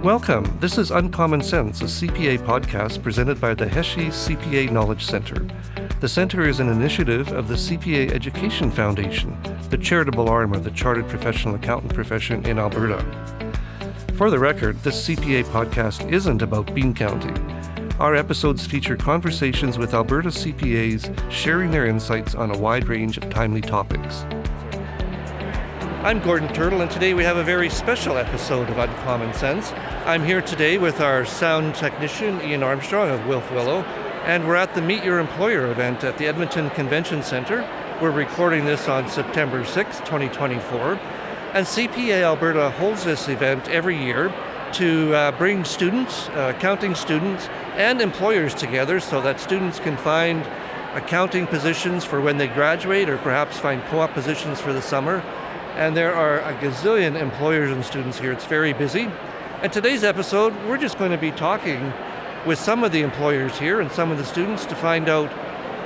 Welcome. This is Uncommon Sense, a CPA podcast presented by the Heshi CPA Knowledge Center. The center is an initiative of the CPA Education Foundation, the charitable arm of the Chartered Professional Accountant profession in Alberta. For the record, this CPA podcast isn't about bean counting. Our episodes feature conversations with Alberta CPAs sharing their insights on a wide range of timely topics. I'm Gordon Turtle, and today we have a very special episode of Uncommon Sense. I'm here today with our sound technician, Ian Armstrong of Wolf Willow, and we're at the Meet Your Employer event at the Edmonton Convention Centre. We're recording this on September 6, 2024, and CPA Alberta holds this event every year to bring students, accounting students, and employers together so that students can find accounting positions for when they graduate or perhaps find co-op positions for the summer. And there are a gazillion employers and students here. It's very busy. And today's episode, we're just going to be talking with some of the employers here and some of the students to find out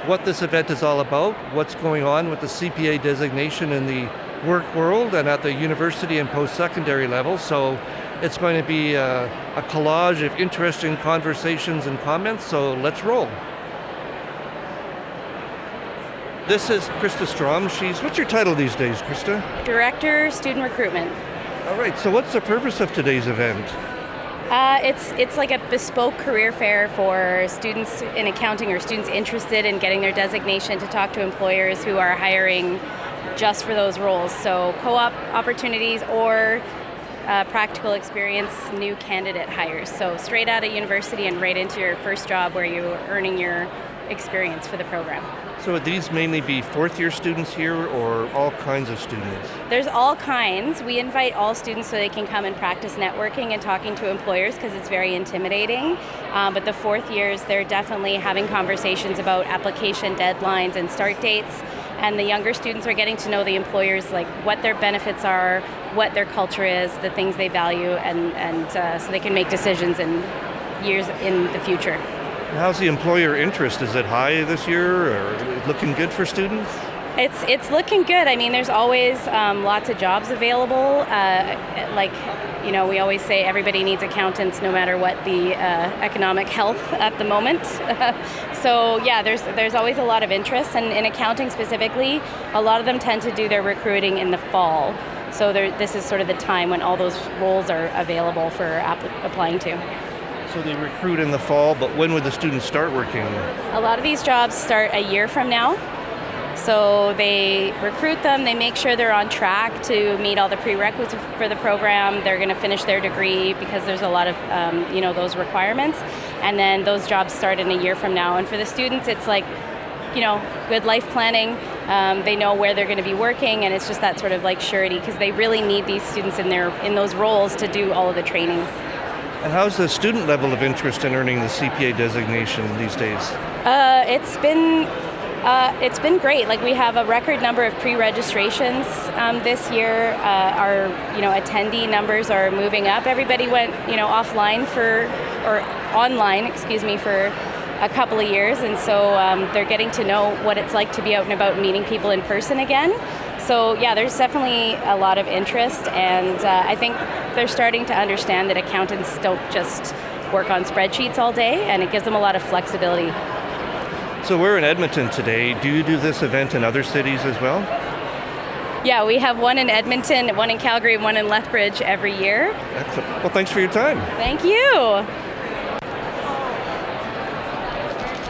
what this event is all about, what's going on with the CPA designation in the work world and at the university and post-secondary level. So it's going to be a collage of interesting conversations and comments, so let's roll. This is Krista Strom. What's your title these days, Krista? Director, Student Recruitment. All right, so what's the purpose of today's event? It's like a bespoke career fair for students in accounting or students interested in getting their designation to talk to employers who are hiring just for those roles. So co-op opportunities or practical experience, new candidate hires. So straight out of university and right into your first job where you're earning your experience for the program. So would these mainly be fourth-year students here or all kinds of students? There's all kinds. We invite all students so they can come and practice networking and talking to employers because it's very intimidating. But the fourth years, they're definitely having conversations about application deadlines and start dates. And the younger students are getting to know the employers, like what their benefits are, what their culture is, the things they value, and so they can make decisions in years in the future. How's the employer interest? Is it high this year or looking good for students? It's looking good. I mean, there's always lots of jobs available. We always say everybody needs accountants no matter what the economic health at the moment. So yeah, there's always a lot of interest, and in accounting specifically, a lot of them tend to do their recruiting in the fall. So this is sort of the time when all those roles are available for applying to. So they recruit in the fall, but when would the students start working? A lot of these jobs start a year from now. So they recruit them, they make sure they're on track to meet all the prerequisites for the program. They're going to finish their degree because there's a lot of, those requirements. And then those jobs start in a year from now. And for the students, it's like, good life planning. They know where they're going to be working, and it's just that sort of like surety because they really need these students in those roles to do all of the training. And how's the student level of interest in earning the CPA designation these days? It's been great. Like we have a record number of pre-registrations this year. Our attendee numbers are moving up. Everybody went online for a couple of years, and so they're getting to know what it's like to be out and about meeting people in person again. So yeah, there's definitely a lot of interest, and I think they're starting to understand that accountants don't just work on spreadsheets all day, and it gives them a lot of flexibility. So we're in Edmonton today. Do you do this event in other cities as well? Yeah, we have one in Edmonton, one in Calgary, and one in Lethbridge every year. Excellent. Well, thanks for your time. Thank you.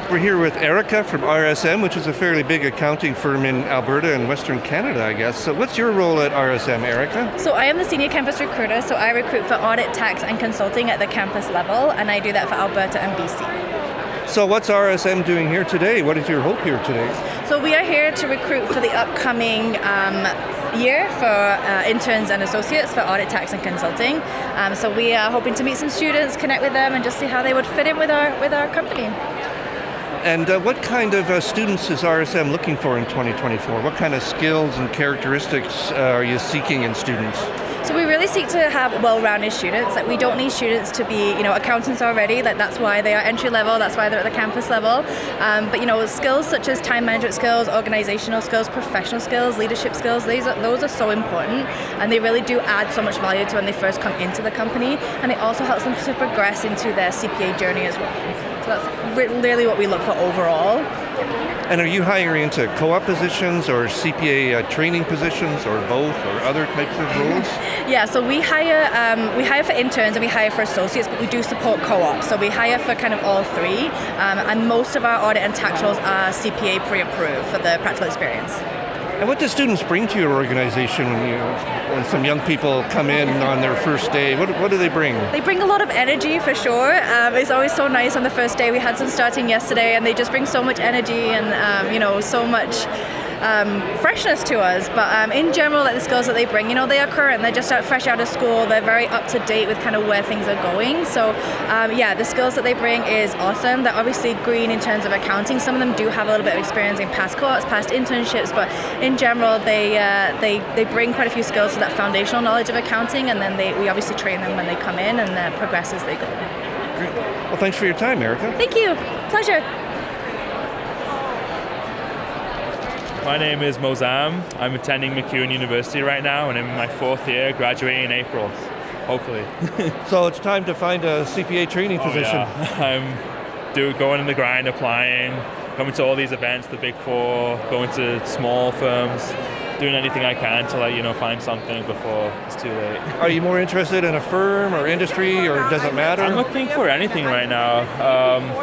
We're here with Erica from RSM, which is a fairly big accounting firm in Alberta and Western Canada, I guess. So what's your role at RSM, Erica? So I am the senior campus recruiter, so I recruit for audit, tax, and consulting at the campus level, and I do that for Alberta and BC. So what's RSM doing here today? What is your hope here today? So we are here to recruit for the upcoming year for interns and associates for audit, tax, and consulting. So we are hoping to meet some students, connect with them, and just see how they would fit in with our company. And what kind of students is RSM looking for in 2024? What kind of skills and characteristics are you seeking in students? So we really seek to have well-rounded students. Like, we don't need students to be, accountants already. Like, that's why they are entry level. That's why they're at the campus level. But skills such as time management skills, organizational skills, professional skills, leadership skills, those are so important, and they really do add so much value to when they first come into the company. And it also helps them to progress into their CPA journey as well. So that's really what we look for overall. And are you hiring into co-op positions or CPA training positions or both or other types of roles? Yeah, so we hire for interns and we hire for associates, but we do support co-ops. So we hire for kind of all three, and most of our audit and tax roles are CPA pre-approved for the practical experience. And what do students bring to your organization when some young people come in on their first day? What do they bring? They bring a lot of energy for sure. It's always so nice on the first day. We had some starting yesterday, and they just bring so much energy and so much freshness to us. But in general, like the skills that they bring, they are current. They're just fresh out of school. They're very up to date with kind of where things are going. So the skills that they bring is awesome. They're obviously green in terms of accounting. Some of them do have a little bit of experience in past co-ops, past internships, but in general, they bring quite a few skills to that foundational knowledge of accounting, and then we obviously train them when they come in and progress as they go. Great. Well, thanks for your time, Erica. Thank you. Pleasure. My name is Mozam. I'm attending McEwen University right now, and I'm in my fourth year, graduating in April, hopefully. So it's time to find a CPA training position. Yeah. I'm going in the grind, applying, coming to all these events, the Big Four, going to small firms, doing anything I can to find something before it's too late. Are you more interested in a firm or industry, or does it matter? I'm looking for anything right now.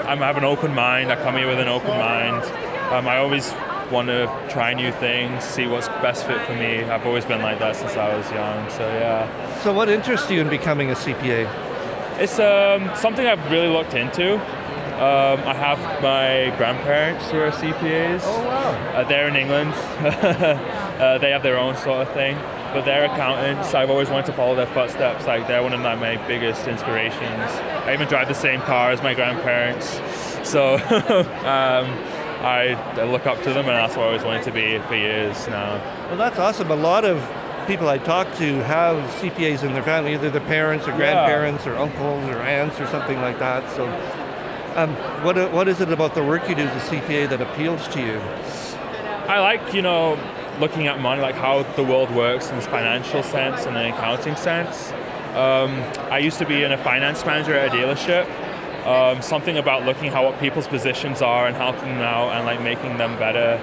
I have an open mind. I come here with an open mind. I always want to try new things, see what's best fit for me. I've always been like that since I was young, so yeah. So what interests you in becoming a CPA? It's something I've really looked into. I have my grandparents who are CPAs. Oh wow. They're in England. They have their own sort of thing, but they're accountants. I've always wanted to follow their footsteps. Like, they're one of my biggest inspirations. I even drive the same car as my grandparents, so I look up to them, and that's what I always wanted to be for years now. Well, that's awesome. A lot of people I talk to have CPAs in their family, either their parents or grandparents or uncles or aunts or something like that. So what is it about the work you do as a CPA that appeals to you? I like, looking at money, like how the world works in this financial sense and an accounting sense. I used to be a finance manager at a dealership. Something about looking at what people's positions are and helping them out and making them better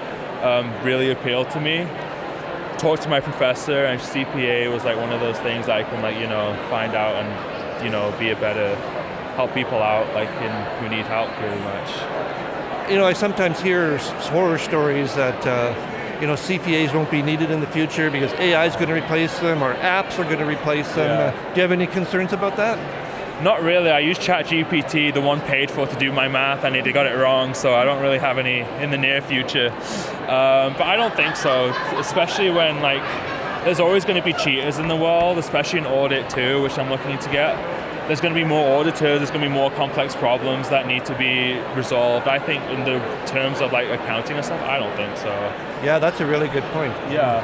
really appealed to me. Talked to my professor, and CPA was one of those things I can find out and be a better, help people out who need help really much. I sometimes hear horror stories that CPAs won't be needed in the future because AI is going to replace them or apps are going to replace them. Yeah. Do you have any concerns about that? Not really. I use ChatGPT, the one paid for, to do my math, and they got it wrong, so I don't really have any in the near future. But I don't think so, especially when there's always going to be cheaters in the world, especially in audit too, which I'm looking to get. There's going to be more auditors, there's going to be more complex problems that need to be resolved. I think in the terms of accounting and stuff, I don't think so. Yeah, that's a really good point. Yeah,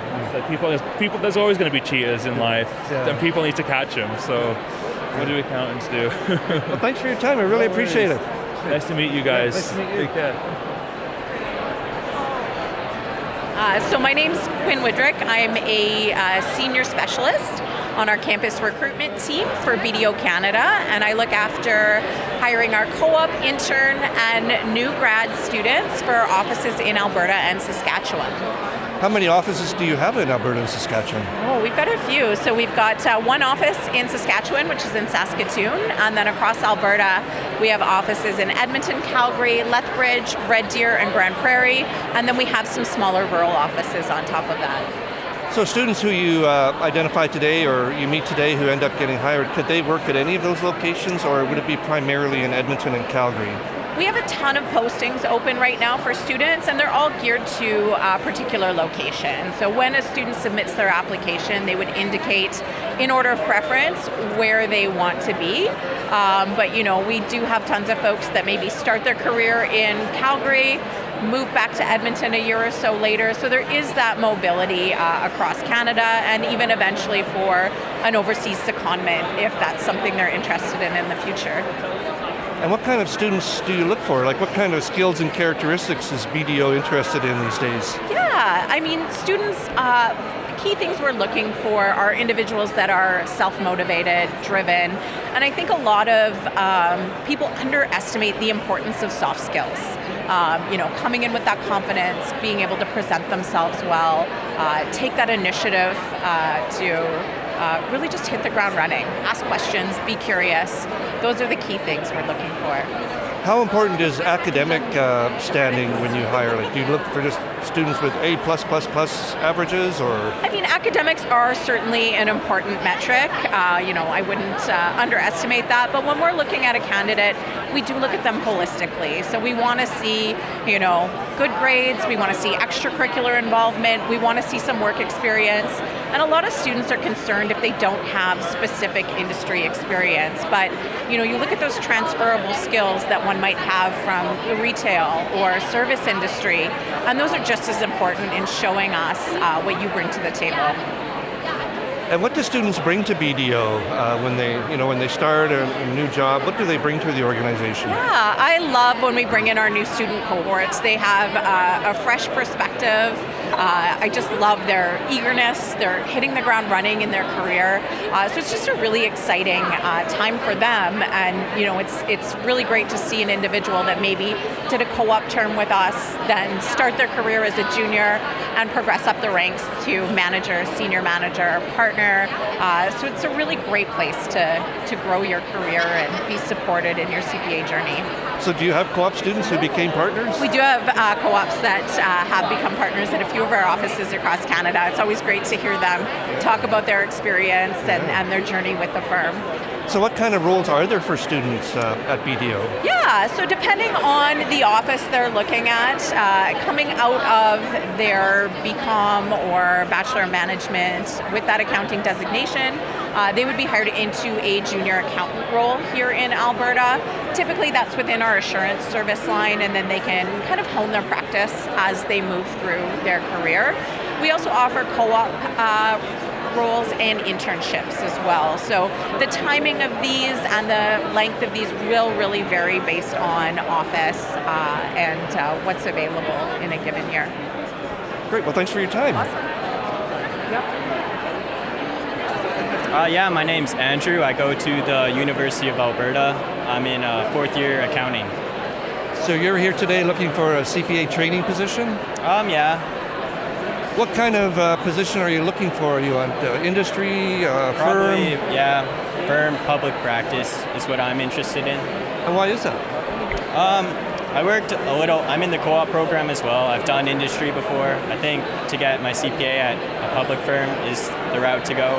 there's always going to be cheaters in life, and people need to catch them, so what do accountants do? Well, thanks for your time. I really appreciate it. Nice to meet you guys. Nice to meet you. Take care. So my name's Quinn Woodrick. I'm a senior specialist on our campus recruitment team for BDO Canada, and I look after hiring our co-op, intern, and new grad students for our offices in Alberta and Saskatchewan. How many offices do you have in Alberta and Saskatchewan? Oh, we've got a few. So we've got one office in Saskatchewan, which is in Saskatoon, and then across Alberta, we have offices in Edmonton, Calgary, Lethbridge, Red Deer, and Grand Prairie, and then we have some smaller rural offices on top of that. So students who you identify today or you meet today who end up getting hired, could they work at any of those locations, or would it be primarily in Edmonton and Calgary? We have a ton of postings open right now for students, and they're all geared to a particular location. So when a student submits their application, they would indicate in order of preference where they want to be. But we do have tons of folks that maybe start their career in Calgary, move back to Edmonton a year or so later. So there is that mobility across Canada, and even eventually for an overseas secondment if that's something they're interested in the future. And what kind of students do you look for? Like what kind of skills and characteristics is BDO interested in these days? Yeah, I mean, students, key things we're looking for are individuals that are self-motivated, driven, and I think a lot of people underestimate the importance of soft skills. Coming in with that confidence, being able to present themselves well, take that initiative to really just hit the ground running, ask questions, be curious. Those are the key things we're looking for. How important is academic standing when you hire? Like, do you look for just students with A+++ averages, or? I mean, academics are certainly an important metric. I wouldn't underestimate that. But when we're looking at a candidate, we do look at them holistically. So we want to see, good grades. We want to see extracurricular involvement. We want to see some work experience. And a lot of students are concerned if they don't have specific industry experience. But, you look at those transferable skills that one might have from the retail or service industry, and those are just as important in showing us what you bring to the table. And what do students bring to BDO when they start a new job? What do they bring to the organization? Yeah, I love when we bring in our new student cohorts. They have a fresh perspective. I just love their eagerness. They're hitting the ground running in their career. So it's just a really exciting time for them. And it's really great to see an individual that maybe did a co-op term with us, then start their career as a junior and progress up the ranks to manager, senior manager, partner. So it's a really great place to grow your career and be supported in your CPA journey. So do you have co-op students who became partners? We do have co-ops that have become partners at a few of our offices across Canada. It's always great to hear them talk about their experience and their journey with the firm. So what kind of roles are there for students at BDO? Yeah, so depending on the office they're looking at, coming out of their BCom or Bachelor of Management with that accounting designation, they would be hired into a junior accountant role here in Alberta. Typically that's within our assurance service line, and then they can kind of hone their practice as they move through their career. We also offer co-op roles and internships as well. So the timing of these and the length of these will really vary based on office and what's available in a given year. Great, well thanks for your time. Awesome. Yeah, my name's Andrew. I go to the University of Alberta. I'm in fourth year accounting. So you're here today looking for a CPA training position? Yeah. What kind of position are you looking for? Are you on industry, Probably, firm? yeah, firm, public practice is what I'm interested in. And why is that? I worked a little, I'm in the co-op program as well. I've done industry before. I think to get my CPA at a public firm is the route to go,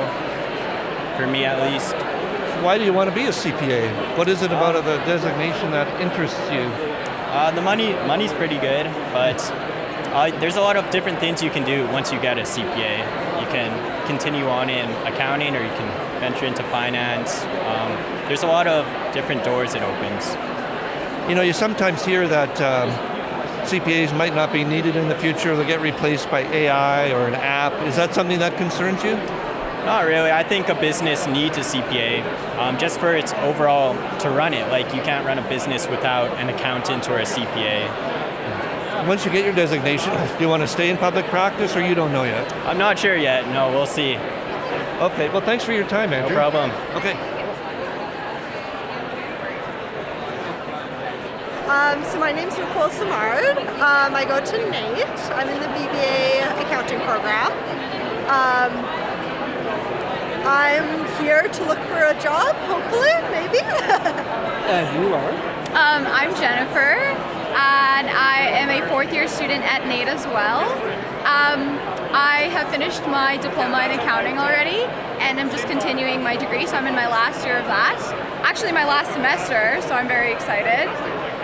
for me at least. Why do you want to be a CPA? What is it about the designation that interests you? The money's pretty good, but there's a lot of different things you can do once you get a CPA. You can continue on in accounting, or you can venture into finance. There's a lot of different doors it opens. You sometimes hear that CPAs might not be needed in the future. They'll get replaced by AI or an app. Is that something that concerns you? Not really. I think a business needs a CPA just for its overall, to run it. Like, you can't run a business without an accountant or a CPA. Once you get your designation, do you want to stay in public practice, or you don't know yet? I'm not sure yet. No, we'll see. Okay, well thanks for your time, Andrew. No problem. Okay. So my name's Nicole Samard. I go to NAIT. I'm in the BBA accounting program. I'm here to look for a job, hopefully, maybe. And you are? I'm Jennifer, and I am a fourth year student at NAIT as well. I have finished my diploma in accounting already, and I'm just continuing my degree, so I'm in my last year of that. Actually, my last semester, so I'm very excited.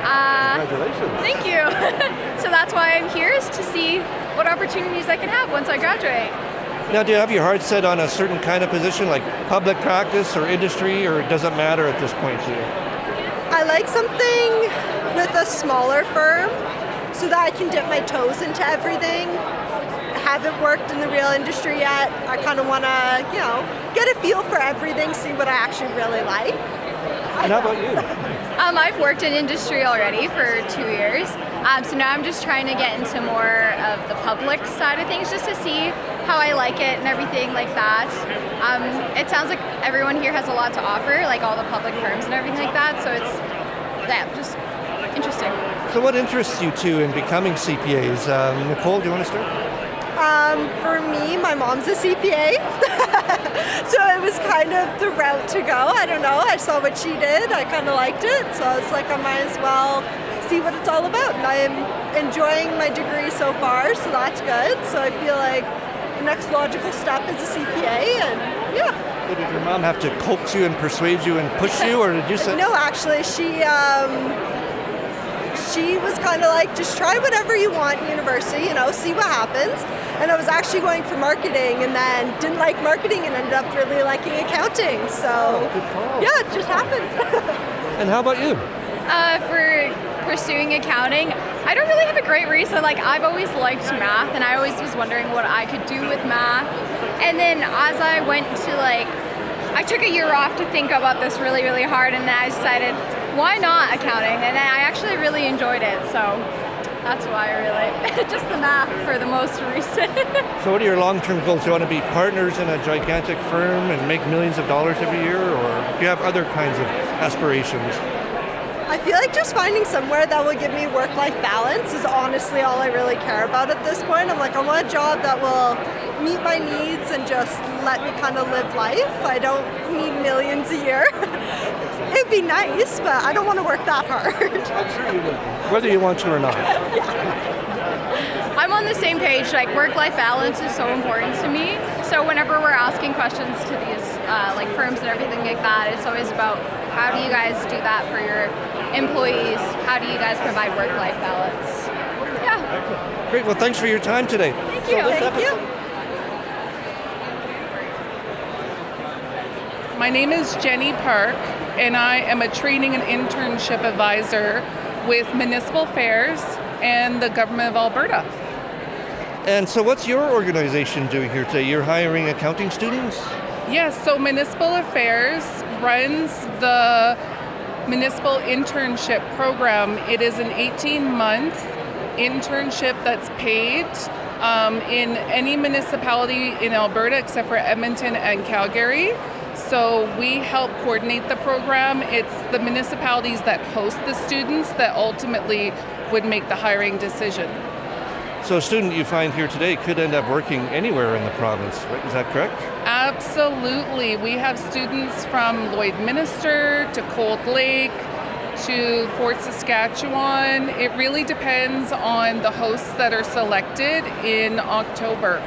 Congratulations. Thank you. So that's why I'm here, is to see what opportunities I can have once I graduate. Now, do you have your heart set on a certain kind of position, like public practice or industry, or does it matter at this point to you? I like something with a smaller firm. so that I can dip my toes into everything. Haven't worked in the real industry yet. I kind of want to, get a feel for everything, see what I actually really like. And how about you? I've worked in industry already for 2 years, so now I'm just trying to get into more of the public side of things, just to see how I like it and everything like that. It sounds like everyone here has a lot to offer, like all the public firms and everything like that, so it's just interesting. So what interests you two in becoming CPAs? Nicole, do you want to start? For me, my mom's a CPA, so it was kind of the route to go. I don't know, I saw what she did, I kind of liked it, so I was like, I might as well see what it's all about. And I'm enjoying my degree so far, so that's good. So I feel like the next logical step is a CPA, and yeah. So did your mom have to coax you and persuade you and push you, or did you say? No, actually, she was kind of like, just try whatever you want in university, see what happens. And I was actually going for marketing, and then didn't like marketing and ended up really liking accounting. So yeah, it just happened. And how about you? For pursuing accounting, I don't really have a great reason. Like, I've always liked math, and I always was wondering what I could do with math. And then as I went to I took a year off to think about this really, really hard, and then I decided, why not accounting? And I actually really enjoyed it, so that's why I really, just the math for the most reason. So what are your long-term goals? Do you want to be partners in a gigantic firm and make millions of dollars every year, or do you have other kinds of aspirations? I feel like just finding somewhere that will give me work-life balance is honestly all I really care about at this point. I'm like, I want a job that will meet my needs and just let me kind of live life. I don't need millions a year. It'd be nice, but I don't want to work that hard. I'm sure you will, whether you want to or not. I'm on the same page. Work-life balance is so important to me. So whenever we're asking questions to these firms and everything like that, it's always about, how do you guys do that for your employees? How do you guys provide work-life balance? Yeah. Great. Well, thanks for your time today. Thank you. Thank you. My name is Jenny Park, and I am a training and internship advisor with Municipal Affairs and the Government of Alberta. And so what's your organization doing here today? You're hiring accounting students? Yes, so Municipal Affairs runs the Municipal Internship Program. It is an 18-month internship that's paid in any municipality in Alberta except for Edmonton and Calgary. So we help coordinate the program. It's the municipalities that host the students that ultimately would make the hiring decision. So a student you find here today could end up working anywhere in the province, right? Is that correct? Absolutely. We have students from Lloydminster to Cold Lake to Fort Saskatchewan. It really depends on the hosts that are selected in October.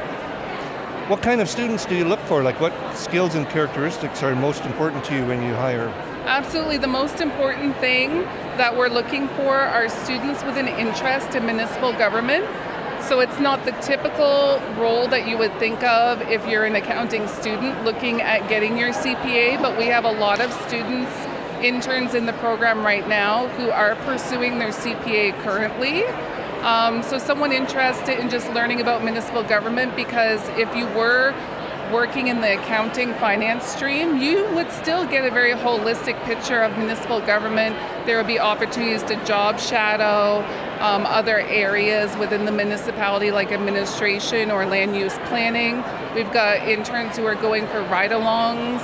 What kind of students do you look for? What skills and characteristics are most important to you when you hire? Absolutely. The most important thing that we're looking for are students with an interest in municipal government. So it's not the typical role that you would think of if you're an accounting student looking at getting your CPA, but we have a lot of students, interns in the program right now who are pursuing their CPA currently. So someone interested in just learning about municipal government, because if you were working in the accounting finance stream, you would still get a very holistic picture of municipal government. There would be opportunities to job shadow other areas within the municipality, like administration or land use planning. We've got interns who are going for ride-alongs,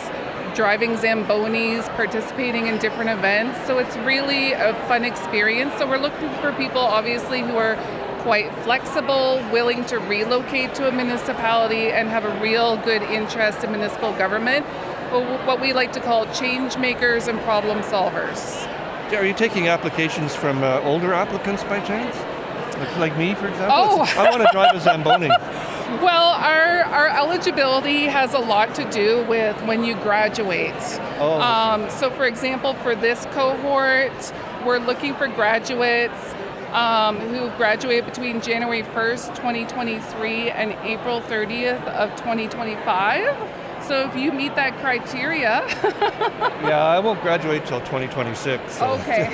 driving Zambonis, participating in different events. So it's really a fun experience. So we're looking for people, obviously, who are quite flexible, willing to relocate to a municipality and have a real good interest in municipal government, what we like to call change makers and problem solvers. Are you taking applications from older applicants by chance? Like me, for example? Oh. I want to drive a Zamboni. Well, our eligibility has a lot to do with when you graduate. Oh. So for example, for this cohort, we're looking for graduates who graduated between January 1st, 2023 and April 30th of 2025. So if you meet that criteria... Yeah, I won't graduate till 2026. So. Okay.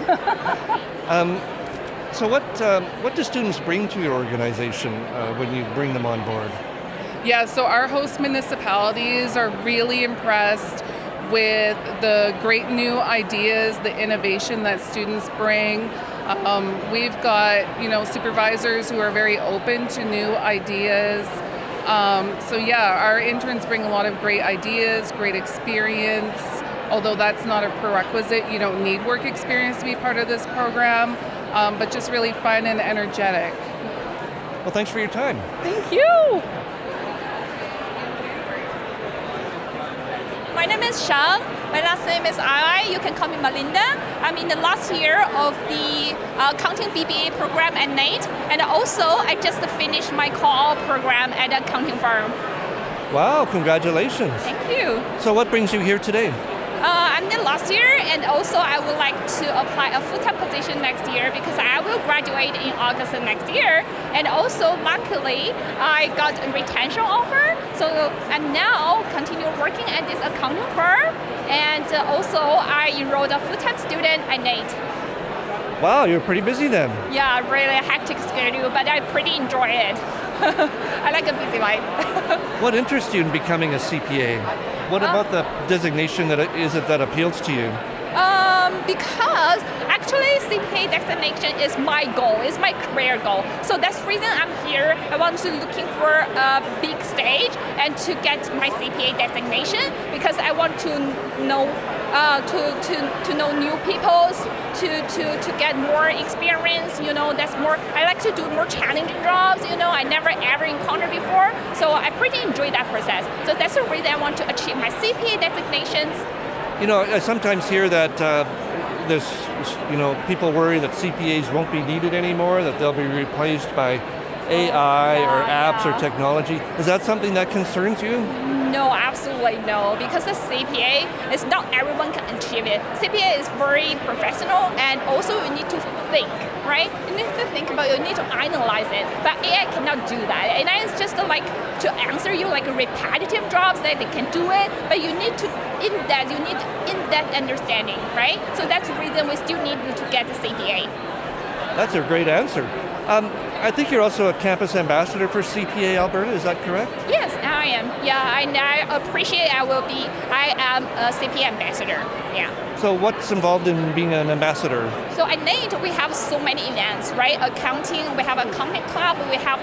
So what do students bring to your organization when you bring them on board? Yeah, so our host municipalities are really impressed with the great new ideas, the innovation that students bring. We've got, supervisors who are very open to new ideas. So yeah, our interns bring a lot of great ideas, great experience. Although that's not a prerequisite, you don't need work experience to be part of this program, but just really fun and energetic. Well, thanks for your time. Thank you. My name is Shang. My last name is Ai. You can call me Melinda. I'm in the last year of the accounting BBA program at NAIT, and also I just finished my co-op program at an accounting firm. Wow, congratulations. Thank you. So what brings you here today? I'm in the last year, and also I would like to apply a full-time position next year because I will graduate in August of next year. And also, luckily, I got a retention offer, so I'm now continue working at this accounting firm, and also I enrolled a full-time student at NAIT. Wow, you're pretty busy then. Yeah, really a hectic schedule, but I pretty enjoy it. I like a busy life. What interests you in becoming a CPA? What about the designation that appeals to you? Because actually CPA designation is my goal, is my career goal. So that's the reason I'm here. I want to looking for a big stage and to get my CPA designation because I want to know to know new people, to get more experience. That's more. I like to do more challenging jobs. I never ever encountered before. So I pretty enjoy that process. So that's the reason I want to achieve my CPA designations. I sometimes hear that people worry that CPAs won't be needed anymore, that they'll be replaced by AI or apps or technology. Is that something that concerns you? No, absolutely no, because the CPA is not everyone can achieve it. CPA is very professional, and also you need to think, right? You need to think about it, you need to analyze it, but AI cannot do that. AI is just like to answer you like repetitive jobs that they can do it, but you need in-depth understanding, right? So that's the reason we still need to get the CPA. That's a great answer. I think you're also a campus ambassador for CPA Alberta, is that correct? Yes, I am. Yeah, and I appreciate I am a CPA ambassador, yeah. So what's involved in being an ambassador? So at NAIT, we have so many events, right? Accounting, we have a content club, we have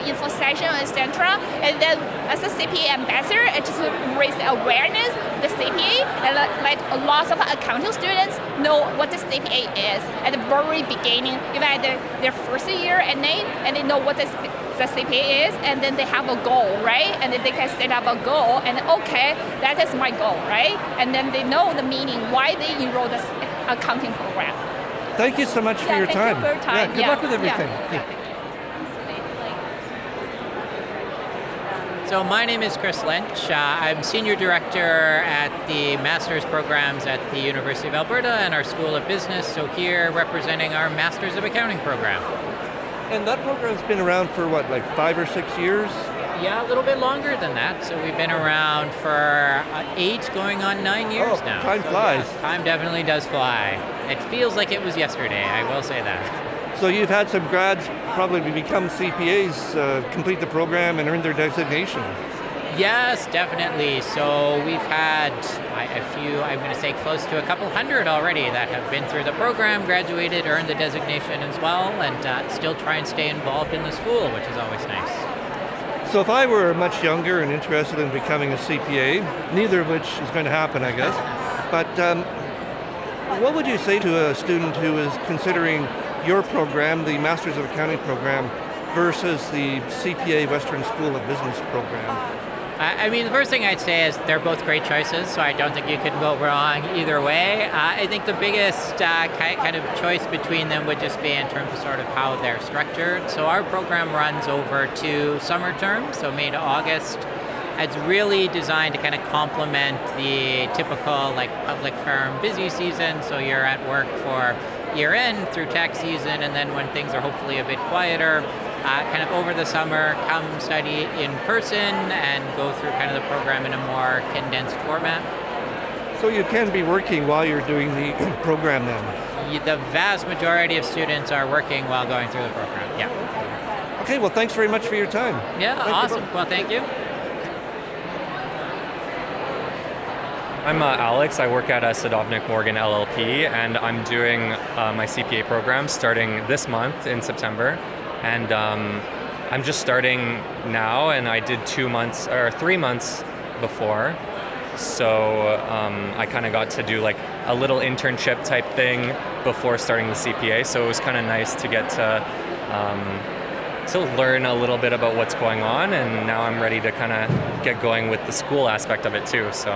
info session, etc. And then as a CPA ambassador, I just raise the awareness of the CPA and let lots of accounting students know what the CPA is at the very beginning, even at their first year at NAIT, and they know what the CPA is, and then they have a goal, right? And then they can set up a goal, and okay, that is my goal, right? And then they know the meaning, why they enroll this accounting program. Thank you so much for your time. Thank you for your time. Yeah, good luck with everything. Yeah. So my name is Chris Lynch. I'm Senior Director at the Master's Programs at the University of Alberta and our School of Business, so here representing our Masters of Accounting program. And that program's been around for what, like 5 or 6 years? Yeah, a little bit longer than that. So we've been around for 8, going on 9 years now. Time flies. Yeah, time definitely does fly. It feels like it was yesterday, I will say that. So you've had some grads probably become CPAs, complete the program and earn their designation. Yes, definitely. So we've had a few, I'm going to say close to a couple hundred already that have been through the program, graduated, earned the designation as well, and still try and stay involved in the school, which is always nice. So if I were much younger and interested in becoming a CPA, neither of which is going to happen, I guess, but what would you say to a student who is considering your program, the Masters of Accounting program, versus the CPA Western School of Business program? I mean, the first thing I'd say is they're both great choices, so I don't think you can go wrong either way. I think the biggest kind of choice between them would just be in terms of sort of how they're structured. So our program runs over 2 summer terms, so May to August. It's really designed to kind of complement the typical public firm busy season, so you're at work for year end through tax season, and then when things are hopefully a bit quieter, kind of over the summer, come study in person and go through kind of the program in a more condensed format. So you can be working while you're doing the program then? the vast majority of students are working while going through the program. Yeah. Okay, well, thanks very much for your time. Yeah, awesome. Well, thank you. I'm Alex. I work at Sadovnik Morgan LLP, and I'm doing my CPA program starting this month in September. And I'm just starting now, and I did 3 months before. So I kind of got to do like a little internship type thing before starting the CPA. So it was kind of nice to get to learn a little bit about what's going on, and now I'm ready to kind of get going with the school aspect of it too. So.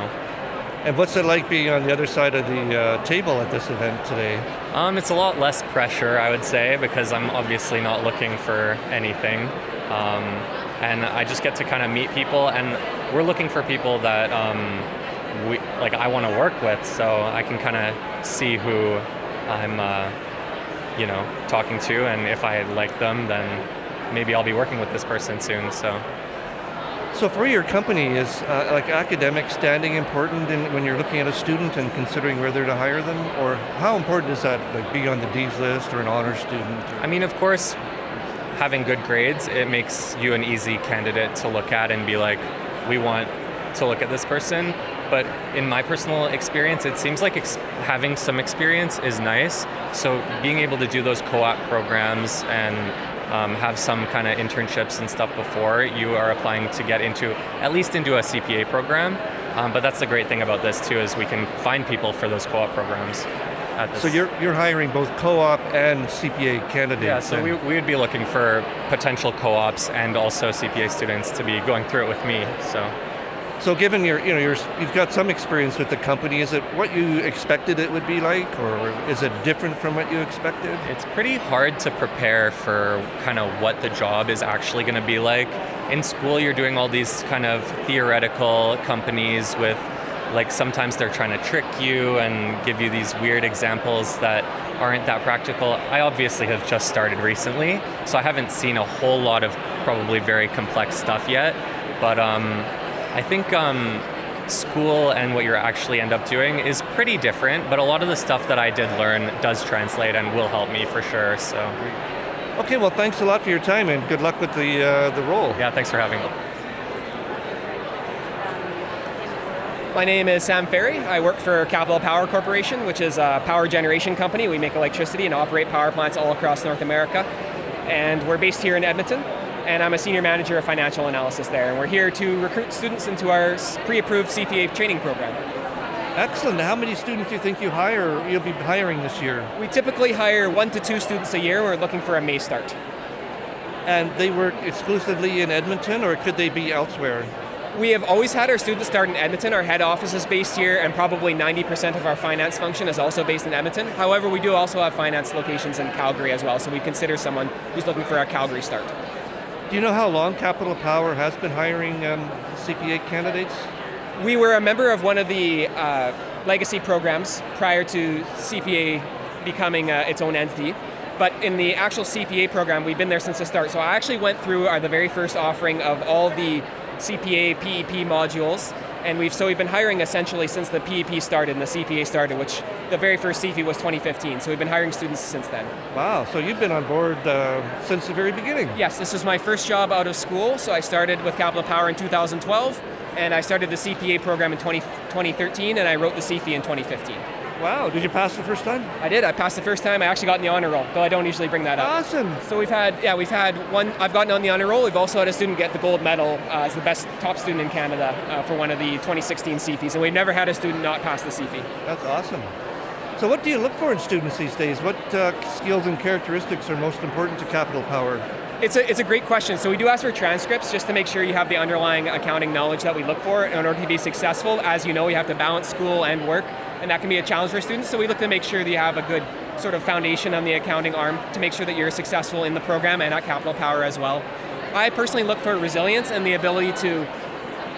And what's it like being on the other side of the table at this event today? It's a lot less pressure, I would say, because I'm obviously not looking for anything. And I just get to kind of meet people, and we're looking for people that I want to work with, so I can kind of see who I'm talking to, and if I like them, then maybe I'll be working with this person soon. So for your company, is academic standing important when you're looking at a student and considering whether to hire them? Or how important is that, like being on the D's list or an honor student? I mean, of course, having good grades, it makes you an easy candidate to look at and be like, we want to look at this person. But in my personal experience, it seems like having some experience is nice. So being able to do those co-op programs and have some kind of internships and stuff before you are applying to get at least into a CPA program. But that's the great thing about this too, is we can find people for those co-op programs. So you're hiring both co-op and CPA candidates? Yeah, so we would be looking for potential co-ops and also CPA students to be going through it with me. So given you've got some experience with the company, is it what you expected it would be like, or is it different from what you expected? It's pretty hard to prepare for kind of what the job is actually going to be like. In school, you're doing all these kind of theoretical companies with, like, sometimes they're trying to trick you and give you these weird examples that aren't that practical. I obviously have just started recently, so I haven't seen a whole lot of probably very complex stuff yet, but I think school and what you actually end up doing is pretty different, but a lot of the stuff that I did learn does translate and will help me for sure. So, okay, well, thanks a lot for your time, and good luck with the role. Yeah, thanks for having me. My name is Sam Ferry. I work for Capital Power Corporation, which is a power generation company. We make electricity and operate power plants all across North America, and we're based here in Edmonton. And I'm a senior manager of financial analysis there. And we're here to recruit students into our pre-approved CPA training program. Excellent. How many students do you think you'll be hiring this year? We typically hire 1 to 2 students a year. We're looking for a May start. And they work exclusively in Edmonton, or could they be elsewhere? We have always had our students start in Edmonton. Our head office is based here, and probably 90% of our finance function is also based in Edmonton. However, we do also have finance locations in Calgary as well, so we consider someone who's looking for a Calgary start. Do you know how long Capital Power has been hiring CPA candidates? We were a member of one of the legacy programs prior to CPA becoming its own entity. But in the actual CPA program, we've been there since the start. So I actually went through the very first offering of all the CPA PEP modules, and we've been hiring essentially since the PEP started and the CPA started, which the very first CFE was 2015. So we've been hiring students since then. Wow, so you've been on board since the very beginning. Yes, this was my first job out of school. So I started with Capital Power in 2012, and I started the CPA program in 2013, and I wrote the CFE in 2015. Wow, did you pass the first time? I did. I passed the first time. I actually got in the honor roll, though I don't usually bring that up. Awesome. So we've had one. I've gotten on the honor roll. We've also had a student get the gold medal as the best top student in Canada for one of the 2016 CFEs, and we've never had a student not pass the CFE. That's awesome. So what do you look for in students these days? What skills and characteristics are most important to Capital Power? It's a great question. So we do ask for transcripts just to make sure you have the underlying accounting knowledge that we look for in order to be successful. As you know, you have to balance school and work, and that can be a challenge for students. So we look to make sure that you have a good sort of foundation on the accounting arm to make sure that you're successful in the program and at Capital Power as well. I personally look for resilience and the ability to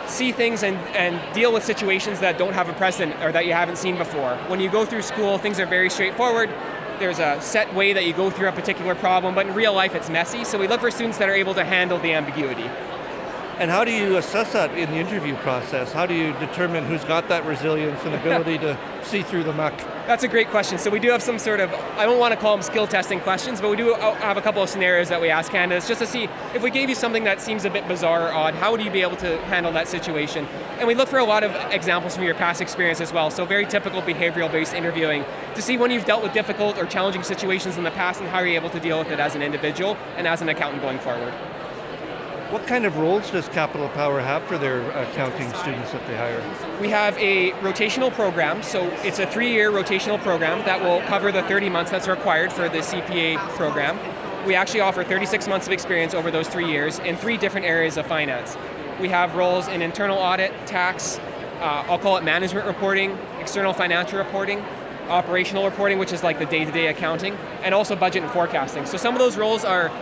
see things and deal with situations that don't have a precedent or that you haven't seen before. When you go through school, things are very straightforward. There's a set way that you go through a particular problem, but in real life it's messy. So we look for students that are able to handle the ambiguity. And how do you assess that in the interview process? How do you determine who's got that resilience and ability to see through the muck? That's a great question. So we do have some sort of, I don't want to call them skill testing questions, but we do have a couple of scenarios that we ask candidates just to see if we gave you something that seems a bit bizarre or odd, how would you be able to handle that situation? And we look for a lot of examples from your past experience as well. So very typical behavioral-based interviewing to see when you've dealt with difficult or challenging situations in the past and how you're able to deal with it as an individual and as an accountant going forward. What kind of roles does Capital Power have for their accounting students that they hire? We have a rotational program, so it's a 3-year rotational program that will cover the 30 months that's required for the CPA program. We actually offer 36 months of experience over those 3 years in 3 different areas of finance. We have roles in internal audit, tax, I'll call it management reporting, external financial reporting, operational reporting, which is like the day-to-day accounting, and also budget and forecasting. So some of those roles are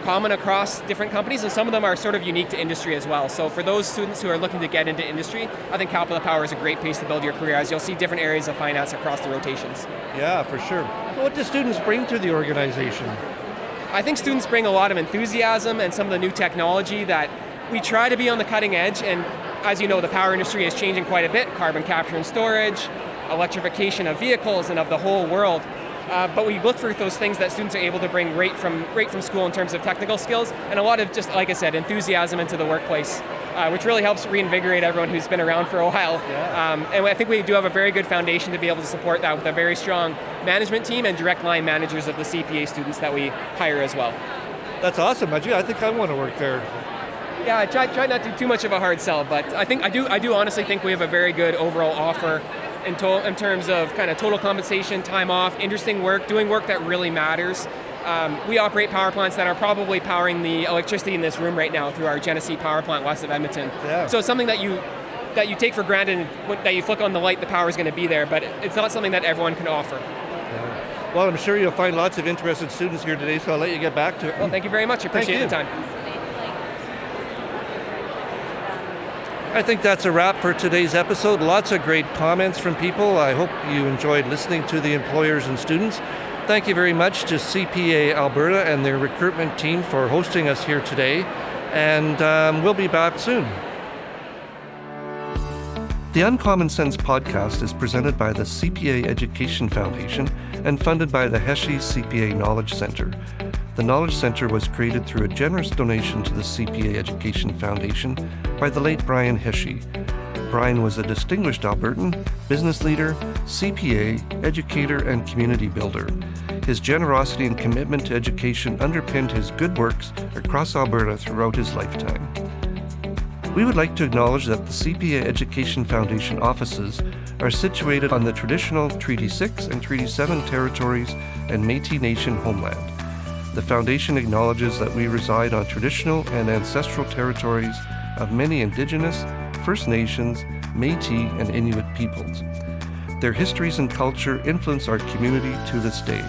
common across different companies, and some of them are sort of unique to industry as well. So for those students who are looking to get into industry, I think Capital Power is a great place to build your career, as you'll see different areas of finance across the rotations. Yeah, for sure. What do students bring to the organization? I think students bring a lot of enthusiasm and some of the new technology that we try to be on the cutting edge, and as you know, the power industry is changing quite a bit, carbon capture and storage, electrification of vehicles and of the whole world. But we look for those things that students are able to bring right from school in terms of technical skills, and a lot of, just like I said, enthusiasm into the workplace, which really helps reinvigorate everyone who's been around for a while. Yeah. And I think we do have a very good foundation to be able to support that with a very strong management team and direct line managers of the CPA students that we hire as well. That's awesome. I think I want to work there. Yeah, I try not to do too much of a hard sell, but I do honestly think we have a very good overall offer in terms of kind of total compensation, time off, interesting work, doing work that really matters. We operate power plants that are probably powering the electricity in this room right now through our Genesee power plant west of Edmonton. Yeah. So it's something that you take for granted, that you flick on the light, the power is going to be there, but it's not something that everyone can offer. Yeah. Well, I'm sure you'll find lots of interested students here today, so I'll let you get back to it. Well, thank you very much. I appreciate the time. I think that's a wrap for today's episode. Lots of great comments from people. I hope you enjoyed listening to the employers and students. Thank you very much to CPA Alberta and their recruitment team for hosting us here today. And we'll be back soon. The Uncommon Sense podcast is presented by the CPA Education Foundation and funded by the Heshie CPA Knowledge Centre. The Knowledge Centre was created through a generous donation to the CPA Education Foundation by the late Brian Heshie. Brian was a distinguished Albertan, business leader, CPA, educator, and community builder. His generosity and commitment to education underpinned his good works across Alberta throughout his lifetime. We would like to acknowledge that the CPA Education Foundation offices are situated on the traditional Treaty 6 and Treaty 7 territories and Métis Nation homeland. The Foundation acknowledges that we reside on traditional and ancestral territories of many Indigenous, First Nations, Métis, and Inuit peoples. Their histories and culture influence our community to this day.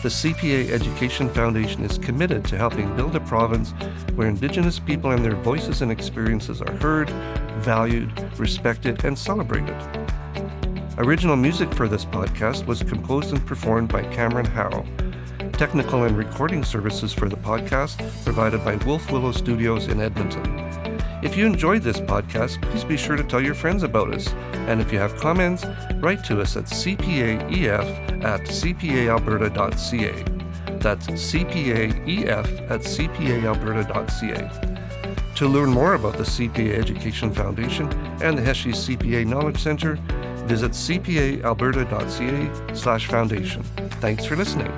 The CPA Education Foundation is committed to helping build a province where Indigenous people and their voices and experiences are heard, valued, respected, and celebrated. Original music for this podcast was composed and performed by Cameron Howe. Technical and recording services for the podcast provided by Wolf Willow Studios in Edmonton. If you enjoyed this podcast, please be sure to tell your friends about us. And if you have comments, write to us at cpaef@cpaalberta.ca. That's cpaef@cpaalberta.ca. To learn more about the CPA Education Foundation and the Heshie CPA Knowledge Centre, visit cpaalberta.ca/foundation. Thanks for listening.